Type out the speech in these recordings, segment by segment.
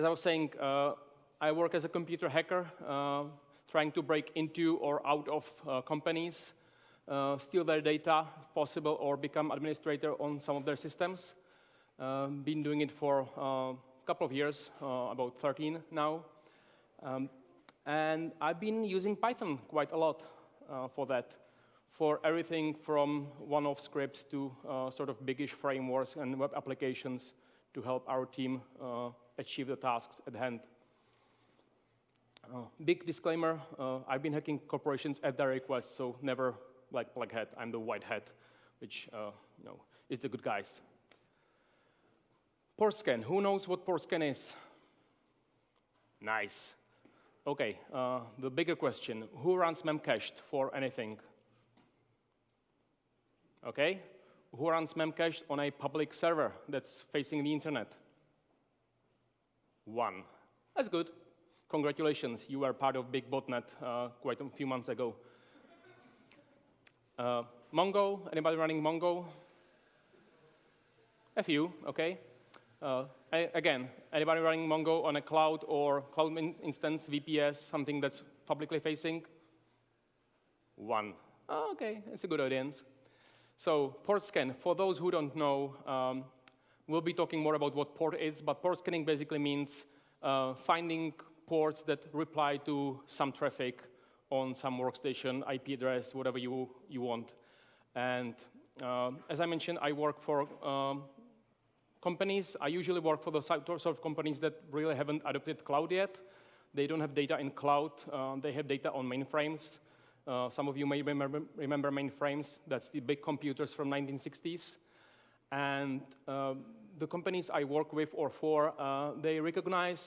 as I was saying, I work as a computer hacker, trying to break into or out of companies, steal their data, if possible, or become administrator on some of their systems. Been doing it for a couple of years, about 13 now. And I've been using Python quite a lot for that, for everything from one-off scripts to sort of biggish frameworks and web applications to help our team achieve the tasks at hand. Big disclaimer, I've been hacking corporations at their request, so never like black hat. I'm the white hat, which is the good guys. Portscan, who knows what Portscan is? Nice. OK, the bigger question, who runs memcached for anything? OK, who runs memcached on a public server that's facing the internet? One. That's good. Congratulations, you were part of big botnet quite a few months ago. Mongo, anybody running Mongo? A few, OK. Again, anybody running Mongo on a cloud or cloud instance, VPS, something that's publicly facing? One. Oh, OK, it's a good audience. So Portscan, for those who don't know, we'll be talking more about what port is, but port scanning basically means finding ports that reply to some traffic on some workstation, IP address, whatever you want. And as I mentioned, I work for companies. I usually work for the sort of companies that really haven't adopted cloud yet. They don't have data in cloud. They have data on mainframes. Some of you may remember mainframes. That's the big computers from 1960s. And the companies I work with or for, they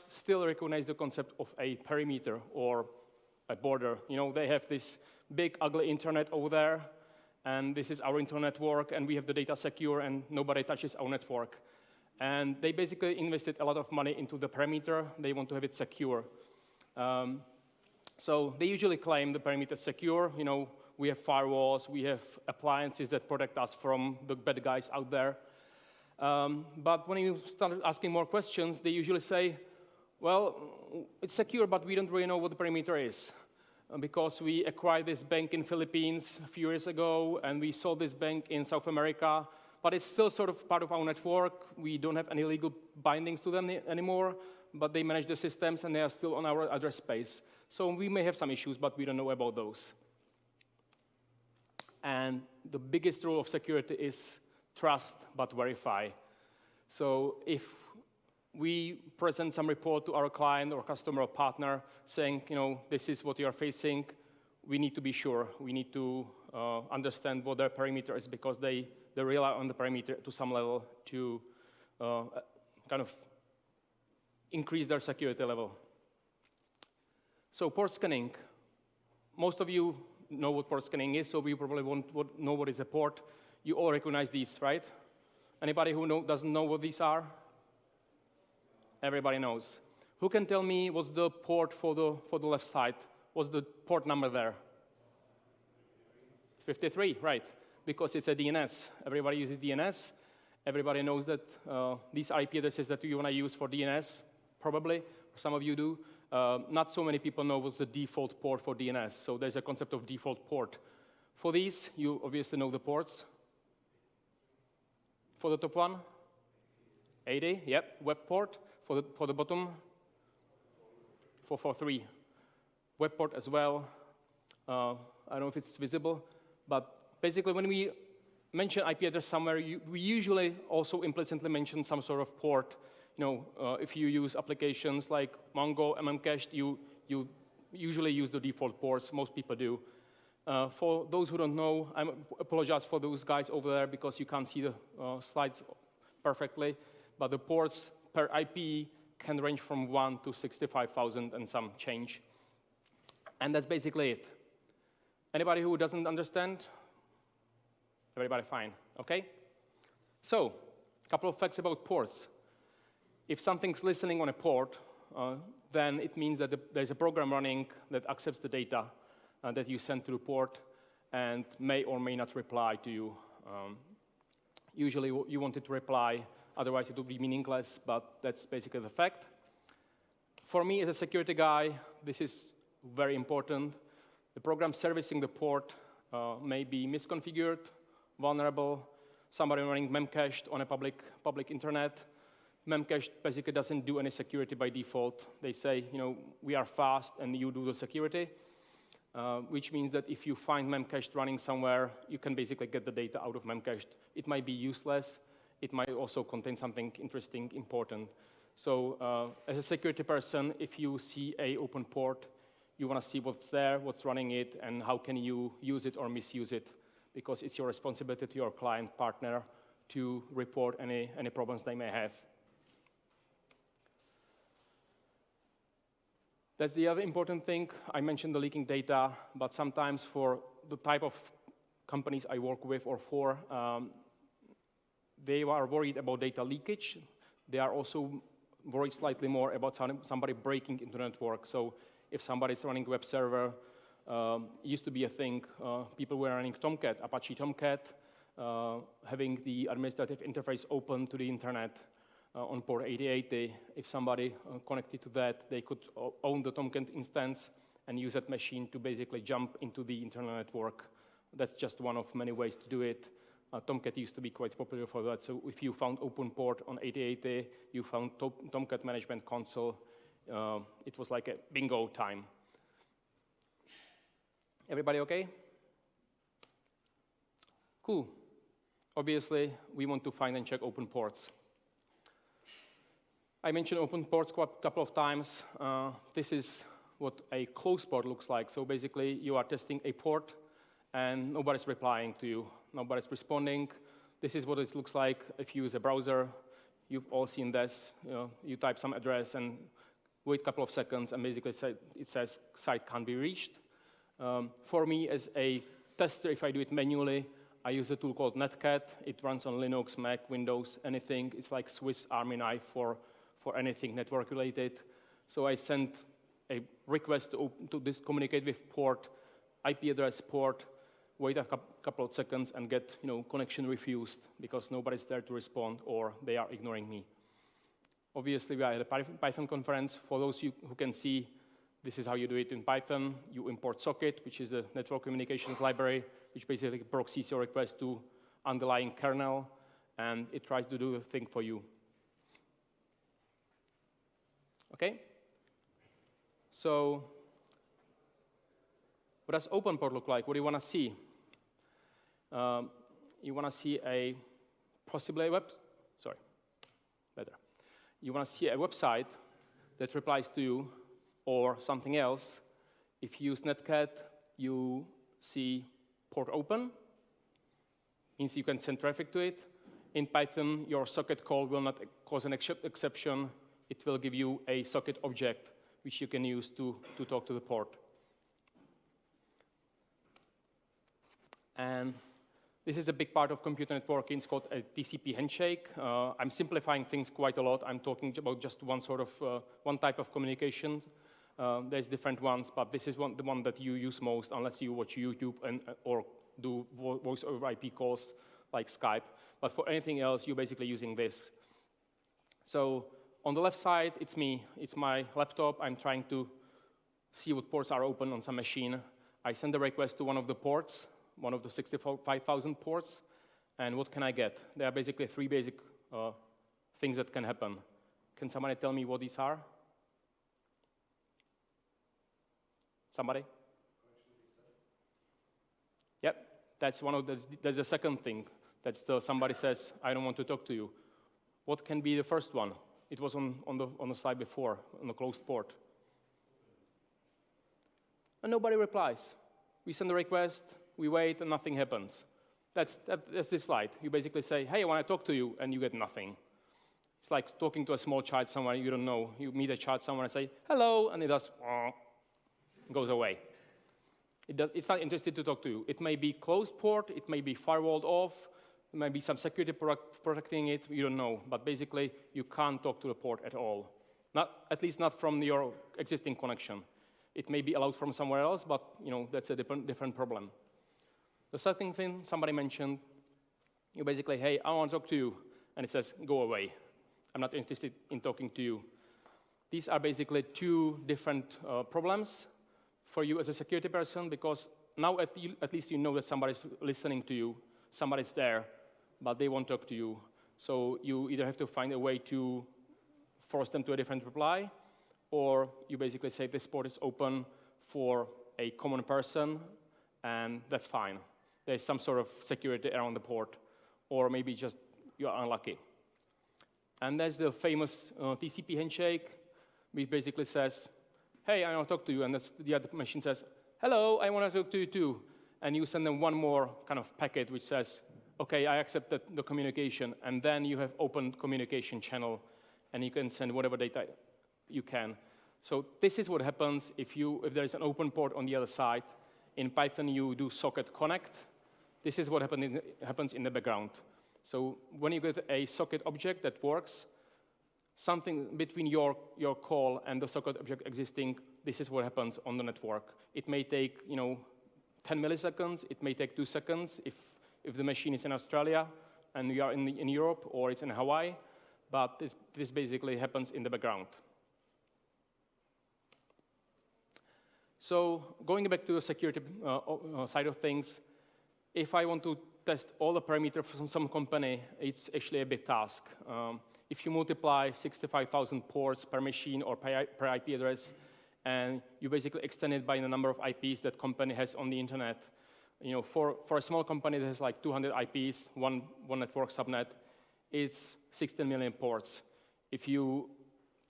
still recognize the concept of a perimeter or a border. They have this big, ugly internet over there, and this is our internet network, and we have the data secure, and nobody touches our network. And they basically invested a lot of money into the perimeter. They want to have it secure. So they usually claim the perimeter is secure. We have firewalls. We have appliances that protect us from the bad guys out there. But when you start asking more questions, they usually say, well, it's secure, but we don't really know what the perimeter is. Because we acquired this bank in Philippines a few years ago, and we sold this bank in South America. But it's still sort of part of our network. We don't have any legal bindings to them anymore, but they manage the systems, and they are still on our address space. So we may have some issues, but we don't know about those. And the biggest rule of security is trust, but verify. So if we present some report to our client or customer or partner saying, this is what you are facing, we need to be sure. We need to understand what their perimeter is, because they rely on the perimeter to some level to kind of increase their security level. So port scanning. Most of you know what port scanning is, so we probably won't know what is a port. You all recognize these, right? Anybody who doesn't know what these are? Everybody knows. Who can tell me what's the port for the left side? What's the port number there? 53, right? Because it's a DNS. Everybody uses DNS. Everybody knows that these IP addresses that you want to use for DNS, probably. Some of you do. Not so many people know what's the default port for DNS. So there's a concept of default port. For these, you obviously know the ports. For the top one, 80, yep, web port. For the bottom, 443. Web port as well. I don't know if it's visible, but basically when we mention IP address somewhere, we usually also implicitly mention some sort of port. If you use applications like Mongo, memcached, you usually use the default ports. Most people do. For those who don't know, I apologize for those guys over there because you can't see the slides perfectly. But the ports per IP can range from 1 to 65,000 and some change. And that's basically it. Anybody who doesn't understand? Everybody fine, OK? So a couple of facts about ports. If something's listening on a port, then it means that there's a program running that accepts the data that you send through port and may or may not reply to you. Usually, you want it to reply. Otherwise, it would be meaningless, but that's basically the fact. For me, as a security guy, this is very important. The program servicing the port may be misconfigured, vulnerable, somebody running memcached on a public internet. Memcached basically doesn't do any security by default. They say, we are fast and you do the security, which means that if you find memcached running somewhere, you can basically get the data out of memcached. It might be useless. It might also contain something interesting, important. So as a security person, if you see an open port, you want to see what's there, what's running it, and how can you use it or misuse it, because it's your responsibility to your client partner to report any problems they may have. That's the other important thing. I mentioned the leaking data, but sometimes for the type of companies I work with or for, they are worried about data leakage. They are also worried slightly more about somebody breaking into the network. So if somebody's running a web server, it used to be a thing. People were running Tomcat, Apache Tomcat, having the administrative interface open to the internet. On port 8080, if somebody connected to that, they could own the Tomcat instance and use that machine to basically jump into the internal network. That's just one of many ways to do it. Tomcat used to be quite popular for that. So if you found open port on 8080, you found Tomcat Management Console. It was like a bingo time. Everybody okay? Cool. Obviously, we want to find and check open ports. I mentioned open ports quite a couple of times. This is what a closed port looks like. So basically, you are testing a port, and nobody's replying to you. Nobody's responding. This is what it looks like if you use a browser. You've all seen this. You type some address and wait a couple of seconds, and basically it says site can't be reached. For me, as a tester, if I do it manually, I use a tool called Netcat. It runs on Linux, Mac, Windows, anything. It's like Swiss Army knife for anything network related. So I sent a request to communicate with port, IP address port, wait a couple of seconds and get connection refused because nobody's there to respond or they are ignoring me. Obviously, we are at a Python conference. For those who can see, this is how you do it in Python. You import socket, which is the network communications library, which basically proxies your request to underlying kernel, and it tries to do the thing for you. Okay? So what does open port look like? What do you want to see? You want to see a possibly You want to see a website that replies to you or something else. If you use Netcat, you see port open. Means you can send traffic to it. In Python, your socket call will not cause an exception. It will give you a socket object, which you can use to talk to the port. And this is a big part of computer networking. It's called a TCP handshake. I'm simplifying things quite a lot. I'm talking about just one type of communication. There's different ones, but this is the one that you use most, unless you watch YouTube or do voice over IP calls like Skype. But for anything else, you're basically using this. So on the left side, it's me. It's my laptop. I'm trying to see what ports are open on some machine. I send a request to one of the ports, one of the 65,000 ports, and what can I get? There are basically three basic things that can happen. Can somebody tell me what these are? Somebody? Yep, that's the second thing. That's somebody says, I don't want to talk to you. What can be the first one? It was on the slide before, on the closed port. And nobody replies. We send a request, we wait, and nothing happens. That's this slide. You basically say, hey, I want to talk to you, and you get nothing. It's like talking to a small child somewhere you don't know. You meet a child somewhere and say, hello, and it just goes away. It's not interested to talk to you. It may be closed port, it may be firewalled off, there may be some security protecting it, you don't know. But basically, you can't talk to the port at all. At least not from your existing connection. It may be allowed from somewhere else, but that's a different problem. The second thing somebody mentioned, you basically, hey, I want to talk to you, and it says, go away. I'm not interested in talking to you. These are basically two different problems for you as a security person, because now at least you know that somebody's listening to you, somebody's there, but they won't talk to you. So you either have to find a way to force them to a different reply, or you basically say this port is open for a common person, and that's fine. There's some sort of security around the port, or maybe just you're unlucky. And there's the famous TCP handshake, which basically says, hey, I want to talk to you, and the other machine says, hello, I want to talk to you too. And you send them one more kind of packet which says, okay, I accept the communication, and then you have open communication channel, and you can send whatever data you can. So this is what happens if there is an open port on the other side. In Python, you do socket connect. This is what happens in the background. So when you get a socket object that works, something between your call and the socket object existing, this is what happens on the network. It may take 10 milliseconds. It may take 2 seconds if the machine is in Australia and we are in Europe, or it's in Hawaii. But this basically happens in the background. So going back to the security side of things, if I want to test all the parameters from some company, it's actually a big task. If you multiply 65,000 ports per machine or per IP address, and you basically extend it by the number of IPs that company has on the internet, for a small company that has like 200 IPs, one network subnet, it's 16 million ports. If you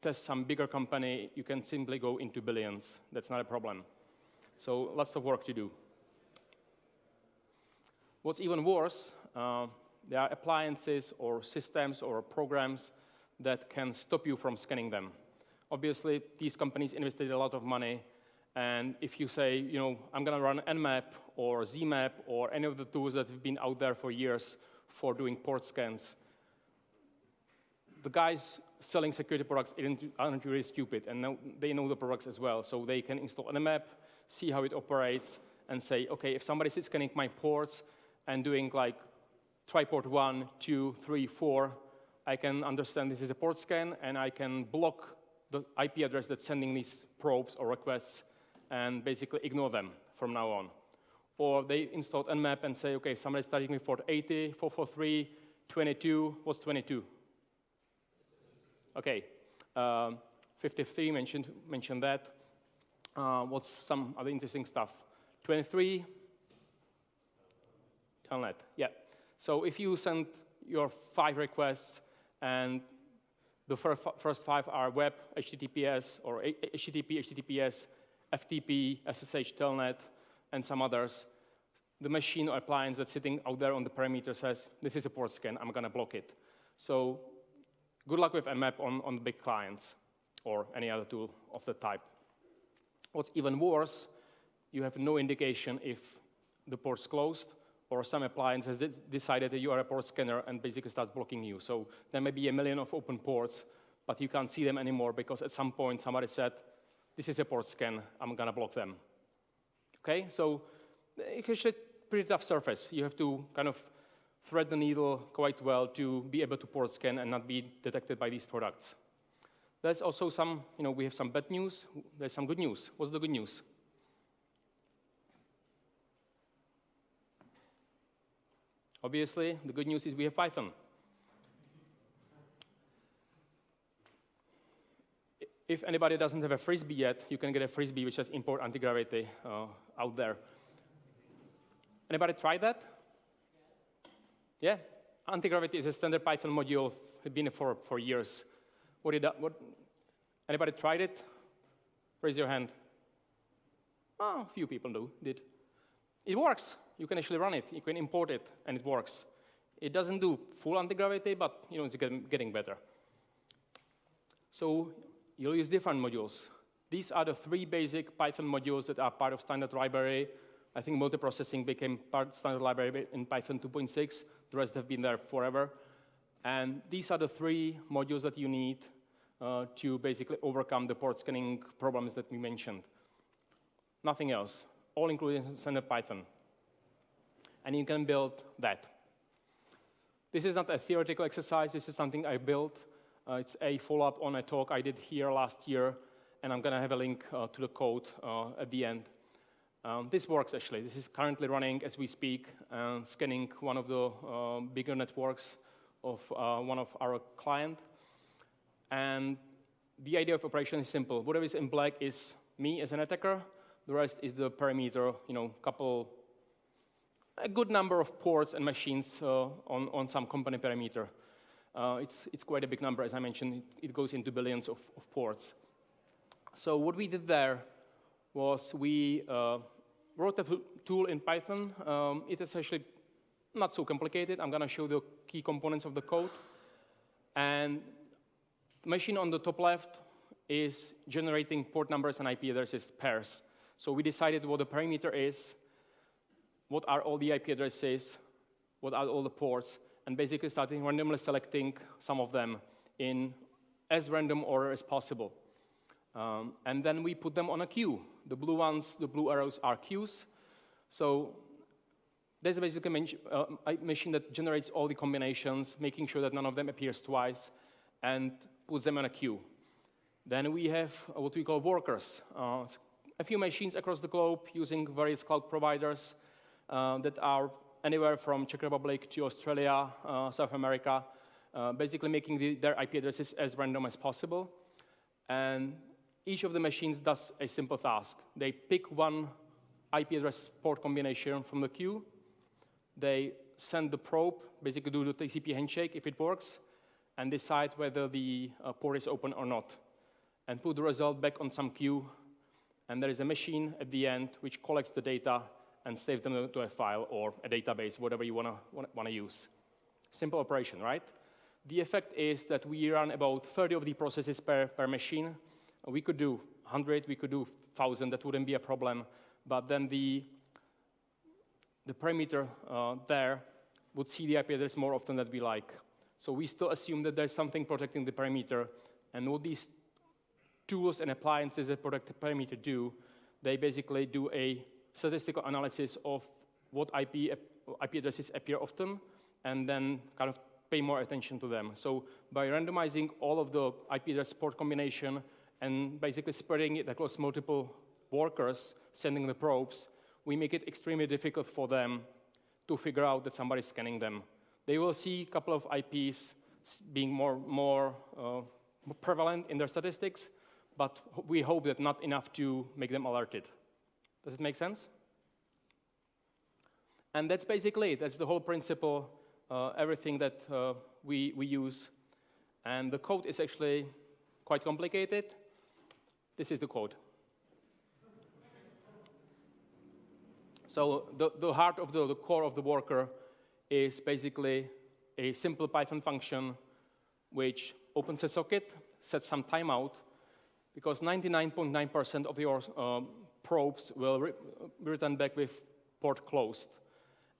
test some bigger company, you can simply go into billions. That's not a problem. So lots of work to do. What's even worse, there are appliances or systems or programs that can stop you from scanning them. Obviously, these companies invested a lot of money, and if you say, I'm going to run Nmap or Zmap or any of the tools that have been out there for years for doing port scans, the guys selling security products aren't really stupid, and they know the products as well, so they can install Nmap, see how it operates, and say, okay, if somebody is scanning my ports and doing like try port 1, 2, 3, 4, I can understand this is a port scan, and I can block the IP address that's sending these probes or requests and basically ignore them from now on. Or they installed Nmap and say, okay, somebody's starting with port 80, 443, 22, what's 22? Okay, 53 mentioned that. What's some other interesting stuff? 23, telnet, yeah. So if you send your 5 requests and the first 5 are web, HTTPS, or HTTP, HTTPS, FTP, SSH, telnet, and some others, the machine or appliance that's sitting out there on the perimeter says, this is a port scan, I'm going to block it. So good luck with Nmap on the big clients or any other tool of the type. What's even worse, you have no indication if the port's closed or some appliance has decided that you are a port scanner and basically starts blocking you. So there may be a million of open ports, but you can't see them anymore because at some point somebody said, this is a port scan, I'm going to block them. Okay, so it's actually a pretty tough surface. You have to kind of thread the needle quite well to be able to port scan and not be detected by these products. There's also some, we have some bad news. There's some good news. What's the good news? Obviously, the good news is we have Python. If anybody doesn't have a Frisbee yet, you can get a Frisbee which says import anti-gravity out there. Anybody tried that? Yeah? Anti-gravity is a standard Python module. It's been for years. Anybody tried it? Raise your hand. Oh, a few people did. It works. You can actually run it. You can import it, and it works. It doesn't do full anti-gravity, but it's getting better. So you'll use different modules. These are the 3 basic Python modules that are part of standard library. I think multiprocessing became part of standard library in Python 2.6. The rest have been there forever. And these are the 3 modules that you need to basically overcome the port scanning problems that we mentioned. Nothing else, all included in standard Python. And you can build that. This is not a theoretical exercise. This is something I built. It's a follow-up on a talk I did here last year, and I'm going to have a link to the code at the end. This works, actually. This is currently running as we speak, scanning one of the bigger networks of one of our clients. And the idea of operation is simple. Whatever is in black is me as an attacker. The rest is the perimeter, a good number of ports and machines on some company perimeter. It's quite a big number, as I mentioned. It goes into billions of ports. So what we did there was we wrote a tool in Python. It is actually not so complicated. I'm going to show the key components of the code. And the machine on the top left is generating port numbers and IP addresses pairs. So we decided what the perimeter is, what are all the IP addresses, what are all the ports, and basically starting randomly selecting some of them in as random order as possible. And then we put them on a queue. The blue ones, the blue arrows are queues. So there's basically a machine that generates all the combinations, making sure that none of them appears twice, and puts them on a queue. Then we have what we call workers. A few machines across the globe using various cloud providers that are anywhere from Czech Republic to Australia, South America, basically making their IP addresses as random as possible. And each of the machines does a simple task. They pick one IP address port combination from the queue. They send the probe, basically do the TCP handshake if it works, and decide whether the port is open or not, and put the result back on some queue. And there is a machine at the end which collects the data and saves them to a file or a database, whatever you want to use. Simple operation, right? The effect is that we run about 30 of the processes per machine. We could do 100, we could do 1,000, that wouldn't be a problem. But then the parameter there would see the IP address more often than we like. So we still assume that there's something protecting the parameter. And what these tools and appliances that protect the parameter do, they basically do a statistical analysis of what IP addresses appear often, and then kind of pay more attention to them. So by randomizing all of the IP address port combination and basically spreading it across multiple workers, sending the probes, we make it extremely difficult for them to figure out that somebody's scanning them. They will see a couple of IPs being more prevalent in their statistics, but we hope that not enough to make them alerted. Does it make sense? And that's basically it. That's the whole principle, everything that we use. And the code is actually quite complicated. This is the code. So the heart of the core of the worker is basically a simple Python function which opens a socket, sets some timeout, because 99.9% of your probes will return back with port closed.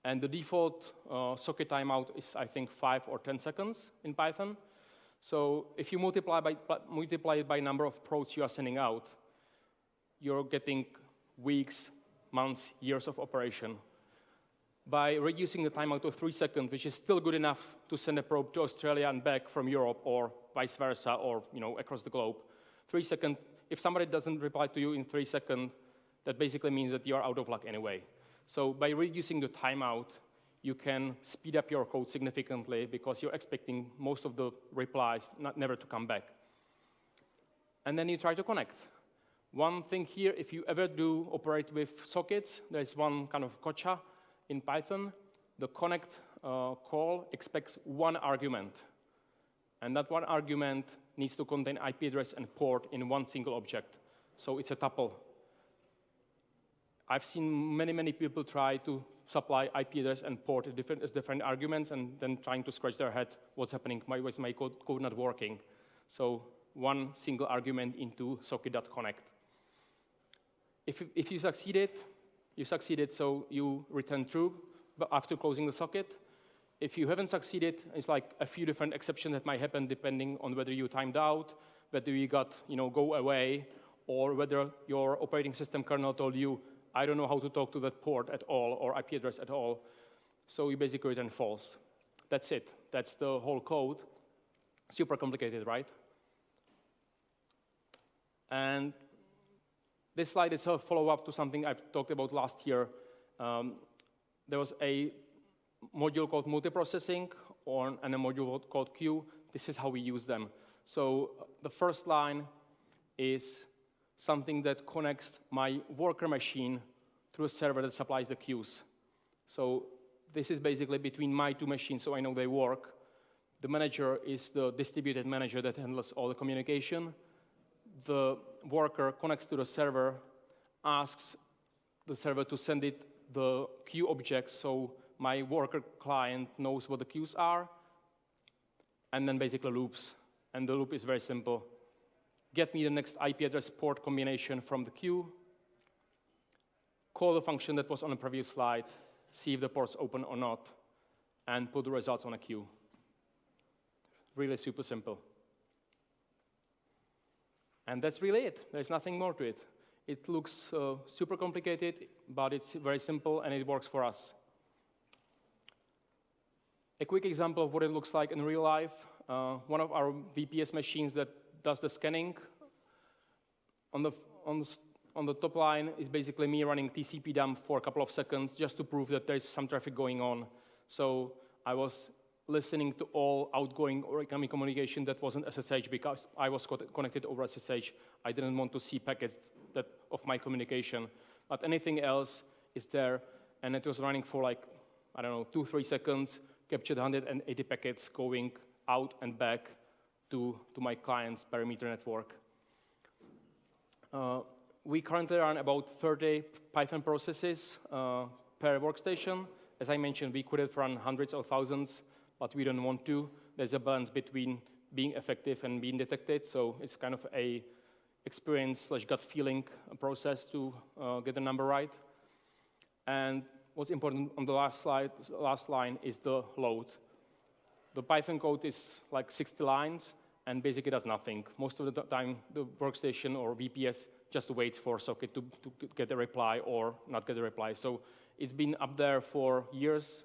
And the default socket timeout is, I think, 5 or 10 seconds in Python. So if you multiply it by number of probes you are sending out, you're getting weeks, months, years of operation. By reducing the timeout to 3 seconds, which is still good enough to send a probe to Australia and back from Europe, or vice versa, or across the globe, 3 seconds, if somebody doesn't reply to you in 3 seconds, that basically means that you're out of luck anyway. So by reducing the timeout, you can speed up your code significantly because you're expecting most of the replies never to come back. And then you try to connect. One thing here, if you ever do operate with sockets, there's one kind of gotcha in Python. The connect call expects one argument. And that one argument needs to contain IP address and port in one single object. So it's a tuple. I've seen many people try to supply IP address and port as different arguments and then trying to scratch their head, what's happening, why is my code not working? So one single argument into socket.connect. If you succeeded, so you return true after closing the socket. If you haven't succeeded, it's like a few different exceptions that might happen depending on whether you timed out, whether you got go away, or whether your operating system kernel told you, I don't know how to talk to that port at all or IP address at all. So you basically return false. That's it. That's the whole code. Super complicated, right? And this slide is a follow-up to something I've talked about last year. There was a module called multiprocessing and a module called queue. This is how we use them. So the first line is something that connects my worker machine to a server that supplies the queues. So this is basically between my two machines, so I know they work. The manager is the distributed manager that handles all the communication. The worker connects to the server, asks the server to send it the queue object so my worker client knows what the queues are, and then basically loops. And the loop is very simple. Get me the next IP address port combination from the queue, call the function that was on the previous slide, see if the port's open or not, and put the results on a queue. Really super simple. And that's really it. There's nothing more to it. It looks super complicated, but it's very simple, and it works for us. A quick example of what it looks like in real life. One of our VPS machines that does the scanning. On the top line is basically me running TCP dump for a couple of seconds just to prove that there's some traffic going on. So I was listening to all outgoing or incoming communication that wasn't SSH because I was connected over SSH. I didn't want to see packets of my communication. But anything else is there, and it was running for like, I don't know, 2-3 seconds, captured 180 packets going out and back to my client's perimeter network. We currently run about 30 Python processes per workstation. As I mentioned, we could have run hundreds or thousands, but we don't want to. There's a balance between being effective and being detected, so it's kind of a experience/gut feeling process to get the number right. And what's important on the last line is the load. The Python code is like 60 lines and basically does nothing. Most of the time, the workstation or VPS just waits for a socket to get a reply or not get a reply. So it's been up there for years.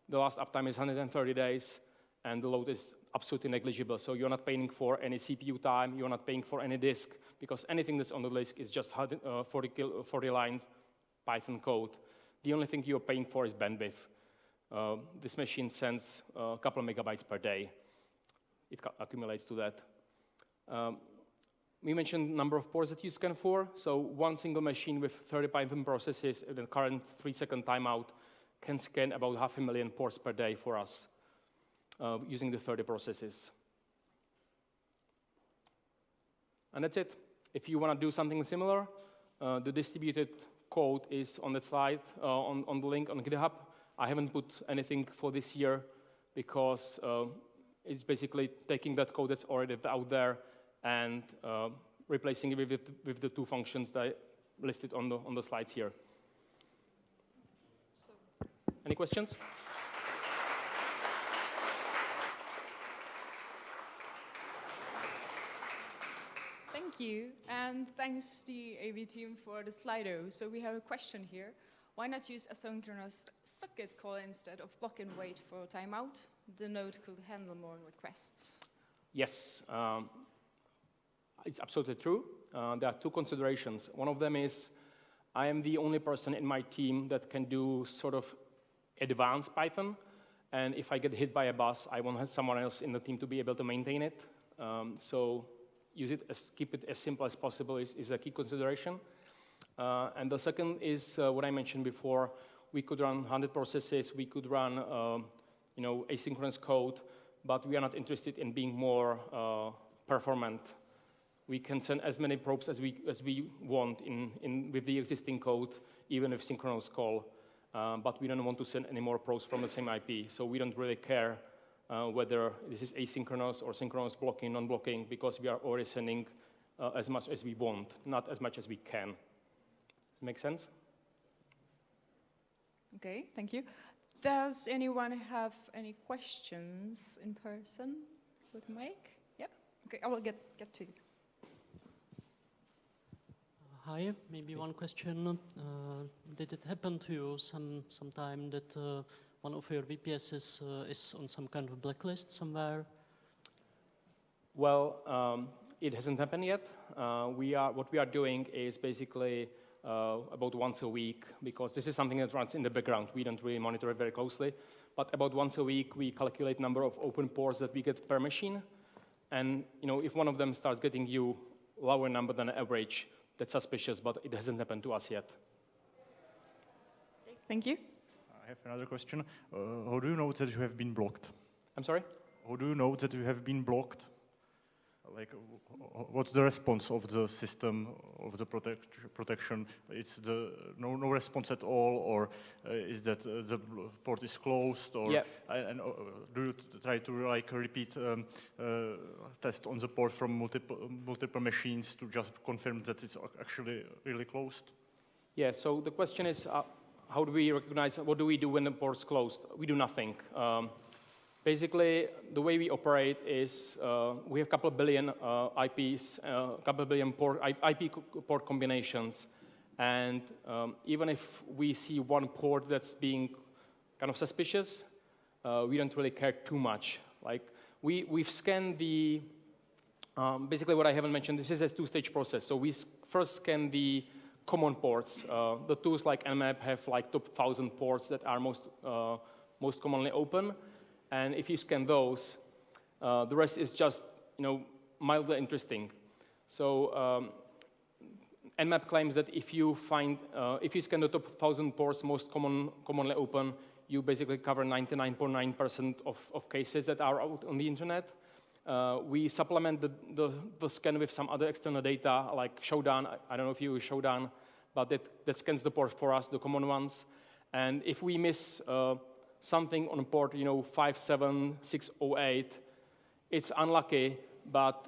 The last uptime is 130 days, and the load is absolutely negligible. So you're not paying for any CPU time, you're not paying for any disk, because anything that's on the disk is just 40 lines Python code. The only thing you're paying for is bandwidth. This machine sends a couple of megabytes per day. It accumulates to that. We mentioned number of ports that you scan for. So one single machine with 30 Python processes in the current 3-second timeout can scan about 500,000 ports per day for us using the 30 processes. And that's it. If you want to do something similar, the distributed code is on that slide, on the link on GitHub. I haven't put anything for this year because it's basically taking that code that's already out there and replacing it with the two functions that I listed on the slides here. Any questions? Thank you, and thanks to the AV team for the Slido. So we have a question here. Why not use asynchronous socket call instead of block and wait for timeout? The node could handle more requests. Yes, it's absolutely true. There are two considerations. One of them is I am the only person in my team that can do sort of advanced Python, and if I get hit by a bus, I want someone else in the team to be able to maintain it. So keep it as simple as possible is a key consideration. And the second is what I mentioned before. We could run 100 processes. We could run asynchronous code, but we are not interested in being more performant. We can send as many probes as we want with the existing code, even if synchronous call. But we don't want to send any more probes from the same IP. So we don't really care whether this is asynchronous or synchronous blocking, non-blocking, because we are already sending as much as we want, not as much as we can. Does it make sense? Okay, thank you. Does anyone have any questions in person with Mike? Yeah. Okay, I will get to you. Hi, maybe one question. Did it happen to you sometime that one of your VPSs is on some kind of blacklist somewhere? Well, it hasn't happened yet. What we are doing is basically about once a week, because this is something that runs in the background. We don't really monitor it very closely. But about once a week, we calculate number of open ports that we get per machine. And if one of them starts getting you lower number than average, that's suspicious, but it hasn't happened to us yet. Thank you. I have another question. How do you know that you have been blocked? I'm sorry? How do you know that you have been blocked? Like, what's the response of the system of the protection? It's no response at all, or is that the port is closed, or yeah. And do you try to repeat test on the port from multiple machines to just confirm that it's actually really closed? Yeah. So the question is, how do we recognize? What do we do when the port's closed? We do nothing. Basically, the way we operate is we have a couple of billion IPs, a couple of billion IP port combinations. And even if we see one port that's being kind of suspicious, we don't really care too much. Like, we've scanned the, basically what I haven't mentioned, this is a two-stage process. So we first scan the common ports. The tools like Nmap have like top 1,000 ports that are most commonly open. And if you scan those, the rest is just, mildly interesting. So Nmap claims that if you scan the top 1,000 ports most commonly open, you basically cover 99.9% of cases that are out on the internet. We supplement the scan with some other external data, like Showdown. I don't know if you use Showdown, but that scans the port for us, the common ones. And if we miss something on port, 57608, it's unlucky, but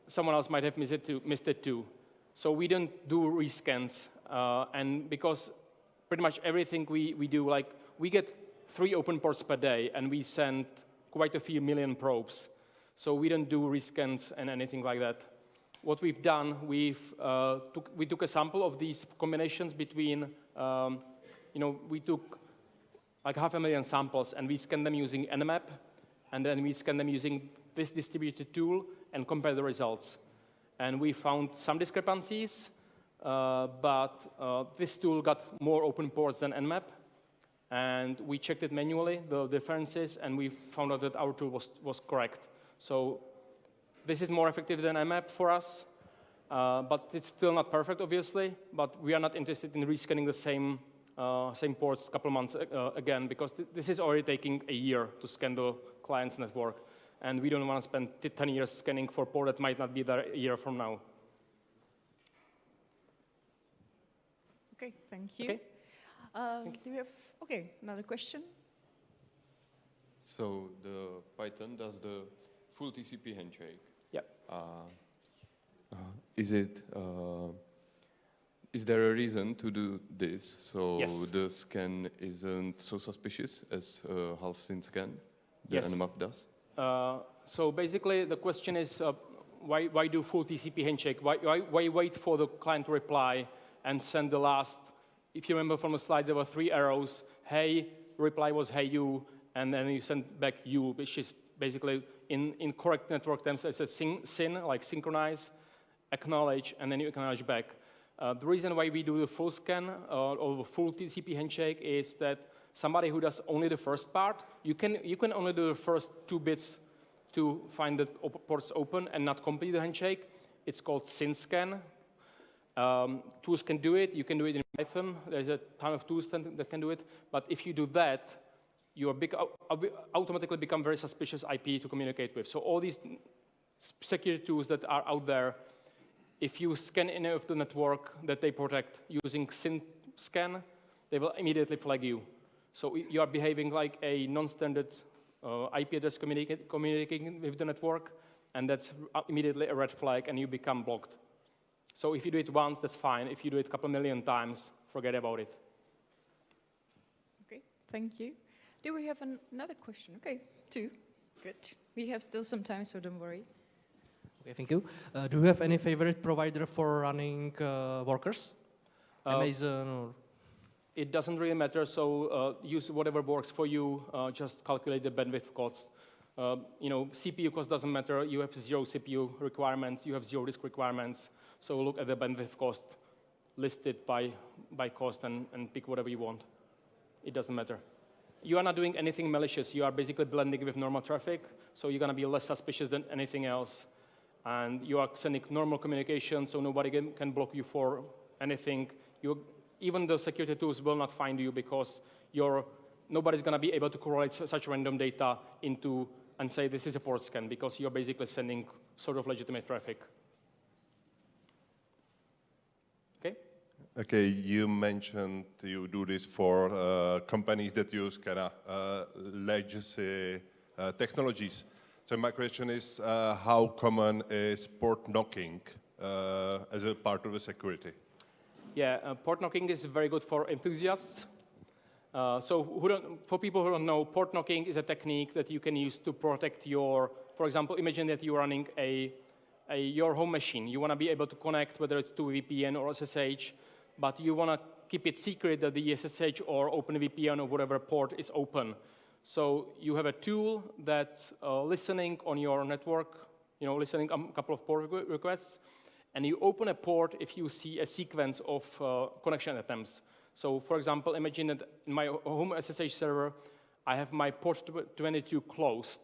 someone else might have missed it too. So we don't do rescans, and because pretty much everything we do, like we get 3 open ports per day, and we send quite a few million probes. So we don't do rescans and anything like that. What we've done, we took a sample of these combinations between, we took like 500,000 samples, and we scan them using Nmap, and then we scan them using this distributed tool and compare the results. And we found some discrepancies, but this tool got more open ports than Nmap, and we checked it manually, the differences, and we found out that our tool was correct. So this is more effective than Nmap for us, but it's still not perfect, obviously, but we are not interested in rescanning the same ports a couple of months again, because this is already taking a year to scan the client's network, and we don't want to spend 10 years scanning for a port that might not be there a year from now. Okay, thank you. Okay. Do we have, another question? So the Python does the full TCP handshake. Yeah. Is there a reason to do this so Yes. the scan isn't so suspicious as half-sync scan the Yes. Nmap does? So basically, the question is, why do full TCP handshake? Why wait for the client to reply and send the last? If you remember from the slides, there were 3 arrows. Hey, reply was hey you, and then you send back you, which is basically in correct network terms, it's a SYN, like synchronize, acknowledge, and then you acknowledge back. The reason why we do the full scan or the full TCP handshake is that somebody who does only the first part, you can only do the first 2 bits to find the ports open and not complete the handshake. It's called SYN scan. Tools can do it. You can do it in Python. There's a ton of tools that can do it. But if you do that, you automatically become very suspicious IP to communicate with. So all these security tools that are out there, if you scan any of the network that they protect using SYN scan, they will immediately flag you. So you are behaving like a non-standard IP address communicating with the network, and that's immediately a red flag, and you become blocked. So if you do it once, that's fine. If you do it a couple million times, forget about it. Okay, thank you. Do we have another question? Okay, 2. Good. We have still some time, so don't worry. Okay, thank you. Do you have any favorite provider for running workers? Amazon or? It doesn't really matter, so use whatever works for you. Just calculate the bandwidth costs. CPU cost doesn't matter. You have 0 CPU requirements. You have 0 disk requirements. So look at the bandwidth cost, list it by cost, and pick whatever you want. It doesn't matter. You are not doing anything malicious. You are basically blending with normal traffic, so you're going to be less suspicious than anything else. And you are sending normal communication, so nobody can block you for anything. Even the security tools will not find you because nobody's going to be able to correlate such random data into and say this is a port scan because you're basically sending sort of legitimate traffic. Okay? Okay, you mentioned you do this for companies that use kind of legacy technologies. So my question is, how common is port knocking as a part of the security? Yeah, port knocking is very good for enthusiasts. For people who don't know, port knocking is a technique that you can use to protect for example, imagine that you're running your home machine. You want to be able to connect, whether it's to VPN or SSH, but you want to keep it secret that the SSH or OpenVPN or whatever port is open. So you have a tool that's listening on your network, listening a couple of port requests, and you open a port if you see a sequence of connection attempts. So for example, imagine that in my home SSH server, I have my port 22 closed,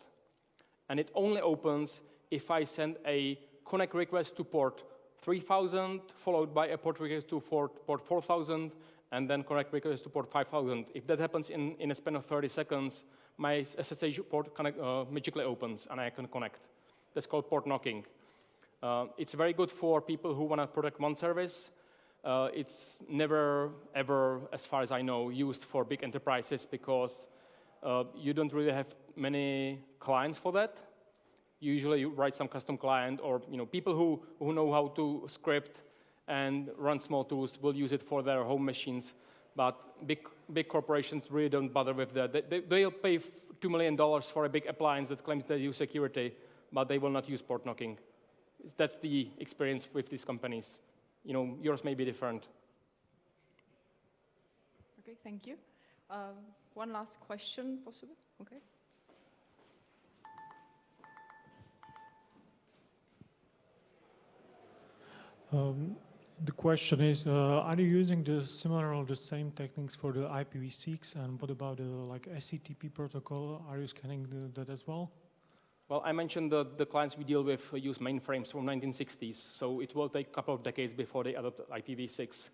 and it only opens if I send a connect request to port 3000, followed by a port request to port 4000, and then connect request to port 5000. If that happens in a span of 30 seconds, my SSH port magically opens, and I can connect. That's called port knocking. It's very good for people who want to protect one service. It's never, ever, as far as I know, used for big enterprises because you don't really have many clients for that. Usually you write some custom client, or people who know how to script and run small tools will use it for their home machines. But big corporations really don't bother with that. They'll pay $2 million for a big appliance that claims they use security, but they will not use port knocking. That's the experience with these companies. Yours may be different. Okay, thank you. One last question, possible? Okay. The question is, are you using the similar or the same techniques for the IPv6, and what about the SCTP protocol? Are you scanning that as well? Well, I mentioned the clients we deal with use mainframes from 1960s, so it will take a couple of decades before they adopt IPv6.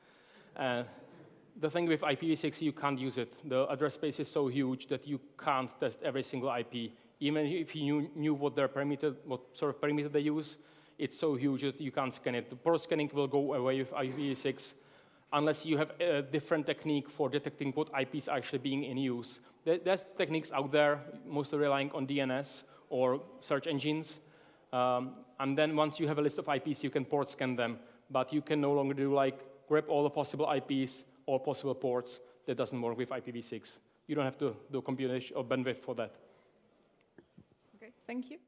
The thing with IPv6, you can't use it. The address space is so huge that you can't test every single IP. Even if you knew what sort of perimeter they use, it's so huge that you can't scan it. The port scanning will go away with IPv6 unless you have a different technique for detecting what IPs are actually being in use. There's techniques out there, mostly relying on DNS or search engines. And then once you have a list of IPs, you can port scan them. But you can no longer do grab all the possible IPs, all possible ports. That doesn't work with IPv6. You don't have to do computation or bandwidth for that. Okay, thank you.